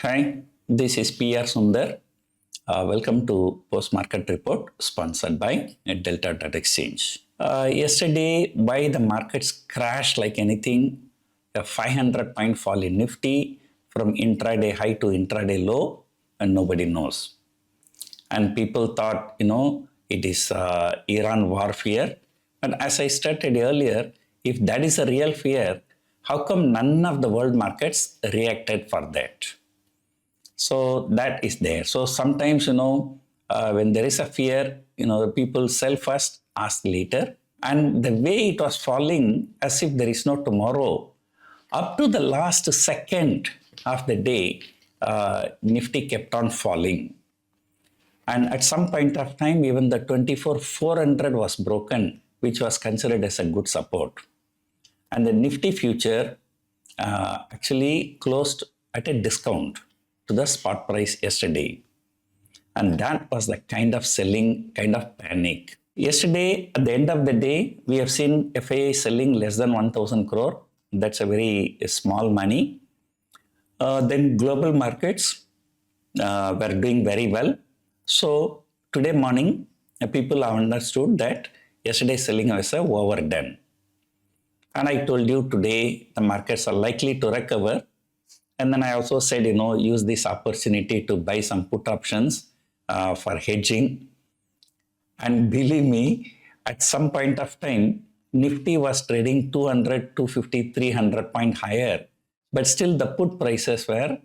Hi, this is PR Sundar. Welcome to Post Market Report sponsored by Delta.Exchange. Yesterday, why the markets crashed like anything? A 500-point fall in Nifty from intraday high to intraday low, and nobody knows. And people thought, it is Iran war fear. But as I stated earlier, if that is a real fear, how come none of the world markets reacted for that? So that is there. So sometimes, when there is a fear, the people sell first, ask later. And the way it was falling as if there is no tomorrow, up to the last second of the day, Nifty kept on falling. And at some point of time, even the 24,400 was broken, which was considered as a good support. And the Nifty future actually closed at a discount to the spot price yesterday. And that was the kind of selling, kind of panic. Yesterday, at the end of the day, we have seen FII selling less than 1,000 crore. That's a very small money. Then global markets were doing very well. So today morning, people have understood that yesterday's selling was overdone. And I told you today the markets are likely to recover. And then I also said, use this opportunity to buy some put options for hedging. And believe me, at some point of time, Nifty was trading 200, 250, 300 point higher. But still the put prices were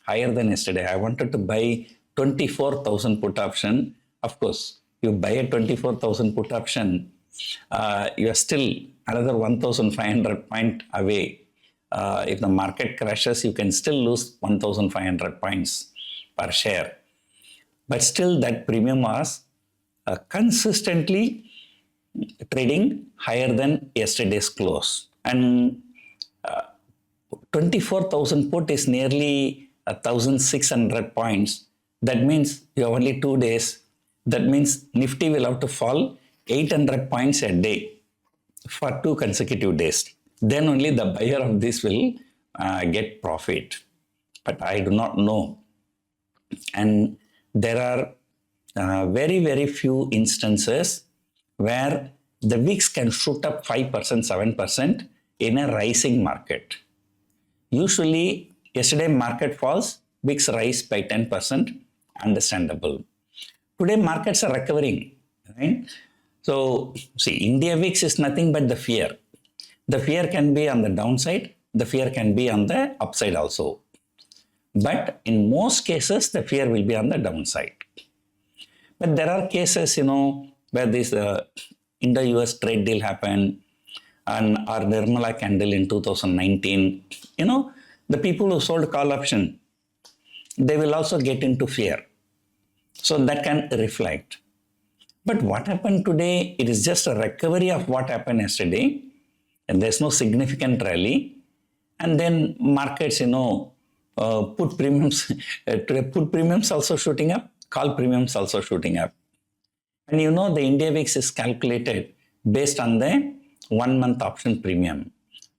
higher than yesterday. I wanted to buy 24,000 put option. Of course, you buy a 24,000 put option, you are still another 1,500 point away. If the market crashes, you can still lose 1,500 points per share. But still that premium was consistently trading higher than yesterday's close. And 24,000 put is nearly 1,600 points. That means you have only 2 days. That means Nifty will have to fall 800 points a day for 2 consecutive days. Then only the buyer of this will get profit. But I do not know. And there are very, very few instances where the VIX can shoot up 5%, 7% in a rising market. Usually, yesterday market falls, VIX rise by 10%, understandable. Today markets are recovering, right? So, see, India VIX is nothing but the fear. The fear can be on the downside, the fear can be on the upside also. But in most cases, the fear will be on the downside. But there are cases, where this Indo-US trade deal happened, and our Nirmala candle in 2019, the people who sold call option, they will also get into fear. So that can reflect. But what happened today, it is just a recovery of what happened yesterday. And there's no significant rally. And then markets, put premiums, put premiums also shooting up, call premiums also shooting up. And the India VIX is calculated based on the 1 month option premium.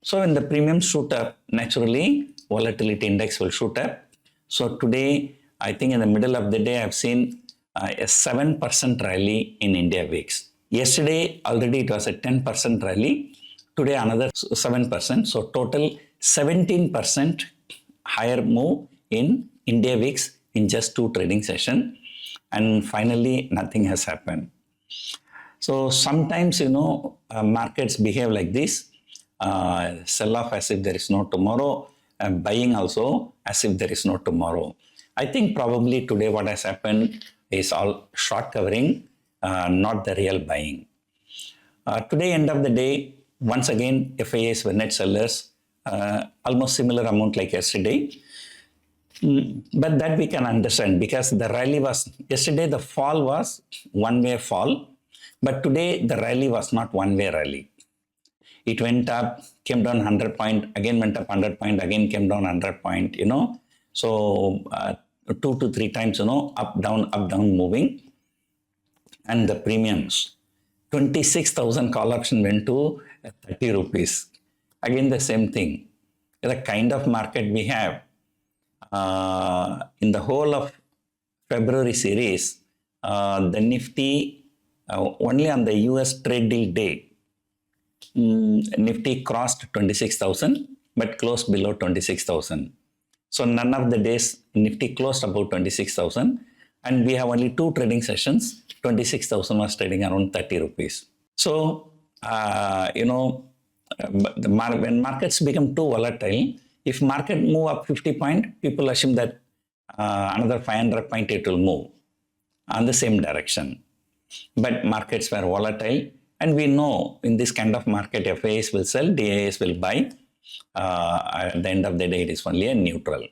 So when the premiums shoot up, naturally, volatility index will shoot up. So today, I think in the middle of the day, I've seen a 7% rally in India VIX. Yesterday, already it was a 10% rally. Today, another 7%. So total 17% higher move in India VIX in just 2 trading sessions. And finally, nothing has happened. So sometimes, markets behave like this. Sell off as if there is no tomorrow. Buying also as if there is no tomorrow. I think probably today what has happened is all short covering, not the real buying. Today, end of the day, once again, FIIs were net sellers, almost similar amount like yesterday. But that we can understand because the rally was, yesterday the fall was one-way fall, but today the rally was not one-way rally. It went up, came down 100 point, again went up 100 point, again came down 100 point, So 2 to 3 times, up, down moving. And the premiums, 26,000 call option went to 30 rupees. Again, the same thing. The kind of market we have, in the whole of February series, the Nifty, only on the US trade deal day, Nifty crossed 26,000 but closed below 26,000. So none of the days Nifty closed above 26,000, and we have only 2 trading sessions. 26,000 was trading around 30 rupees. So, when markets become too volatile, if market move up 50 point, people assume that another 500 point it will move on the same direction. But markets were volatile, and we know in this kind of market, FIIs will sell, DIIs will buy. At the end of the day, it is only a neutral.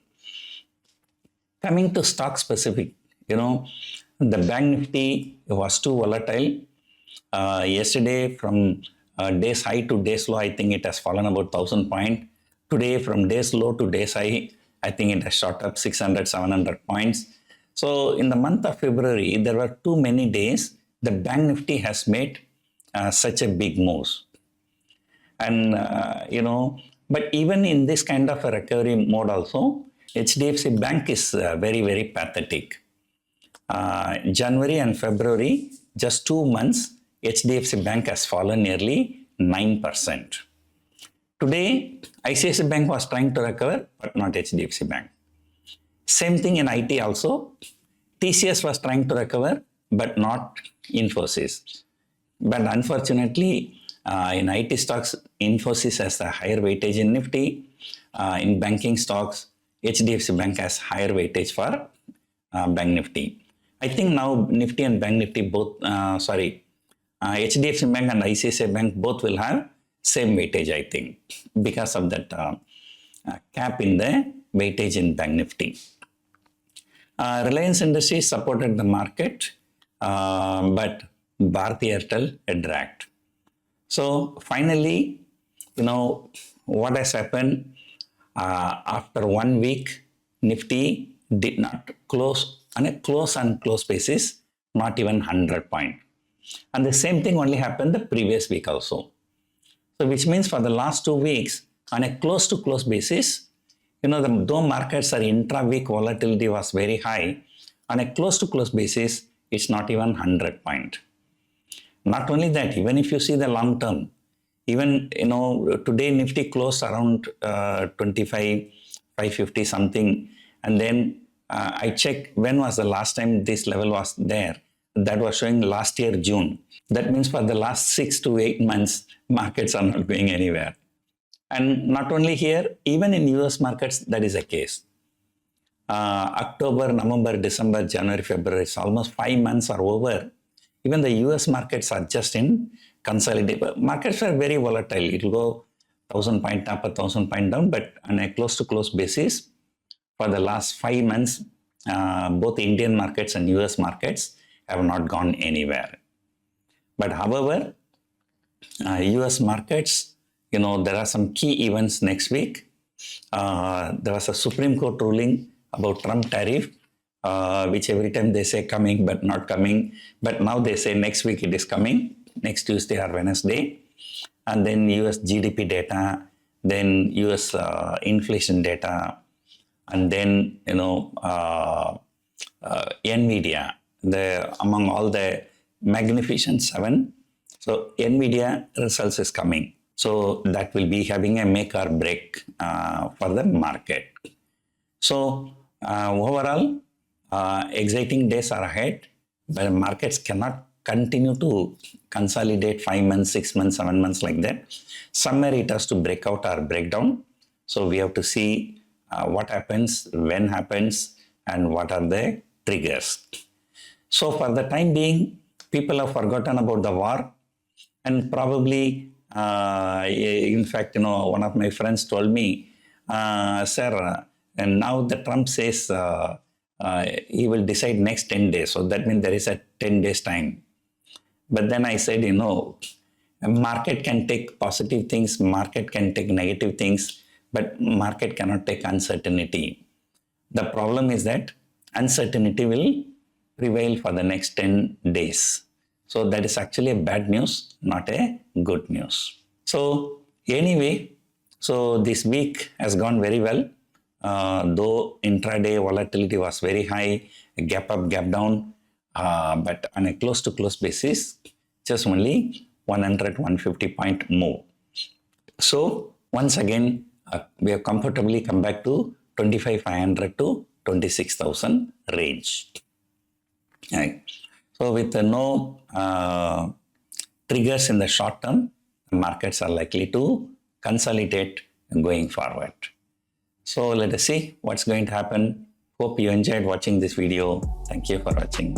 Coming to stock specific, the Bank Nifty was too volatile. Yesterday, from day's high to day's low, I think it has fallen about 1,000 points. Today, from day's low to day's high, I think it has shot up 600, 700 points. So, in the month of February, there were too many days the Bank Nifty has made such a big moves. And, but even in this kind of a recovery mode also, HDFC Bank is very, very pathetic. January and February, just 2 months, HDFC Bank has fallen nearly 9%. Today, ICICI Bank was trying to recover, but not HDFC Bank. Same thing in IT also. TCS was trying to recover, but not Infosys. But unfortunately, in IT stocks, Infosys has a higher weightage in Nifty. In banking stocks, HDFC Bank has higher weightage for Bank Nifty. I think now Nifty and Bank Nifty both, HDFC Bank and ICICI Bank both will have same weightage, I think, because of that cap in the weightage in Bank Nifty. Reliance Industries supported the market, but Bharti Airtel had dragged. So finally, what has happened after 1 week, Nifty did not close on a close basis, not even 100 point. And the same thing only happened the previous week also. So which means for the last 2 weeks, on a close to close basis, though markets are intra-week volatility was very high, on a close to close basis, it's not even 100 point. Not only that, even if you see the long term, even, today Nifty closed around 25,550 something. And then I checked when was the last time this level was there. That was showing last year, June. That means for the last 6 to 8 months, markets are not going anywhere. And not only here, even in US markets, that is the case. October, November, December, January, February, it's almost 5 months are over. Even the US markets are just in consolidation. Markets are very volatile. It will go 1,000 point up, 1,000 point down, but on a close-to-close basis, for the last 5 months, both Indian markets and US markets have not gone anywhere. But however, US markets, there are some key events next week. There was a Supreme Court ruling about Trump tariff, which every time they say coming but not coming. But now they say next week it is coming, next Tuesday or Wednesday. And then US GDP data, then US inflation data, and then, NVIDIA, among all the Magnificent Seven. So NVIDIA results is coming. So that will be having a make or break for the market. So overall, exciting days are ahead, but markets cannot continue to consolidate 5 months, 6 months, 7 months like that. Somewhere it has to break out or break down. So we have to see what happens, when happens, and what are the triggers. So for the time being, people have forgotten about the war, and probably, in fact, one of my friends told me, sir, and now the Trump says he will decide next 10 days. So that means there is a 10 days time. But then I said, a market can take positive things, market can take negative things, but market cannot take uncertainty. The problem is that uncertainty will prevail for the next 10 days. So that is actually a bad news, not a good news. So anyway, so this week has gone very well. though intraday volatility was very high, gap up, gap down, but on a close to close basis, just only 100, 150 point move. So once again, we have comfortably come back to 25,500 to 26,000 range. Right. So with no triggers in the short term, markets are likely to consolidate going forward. So let us see what's going to happen. Hope you enjoyed watching this video. Thank you for watching.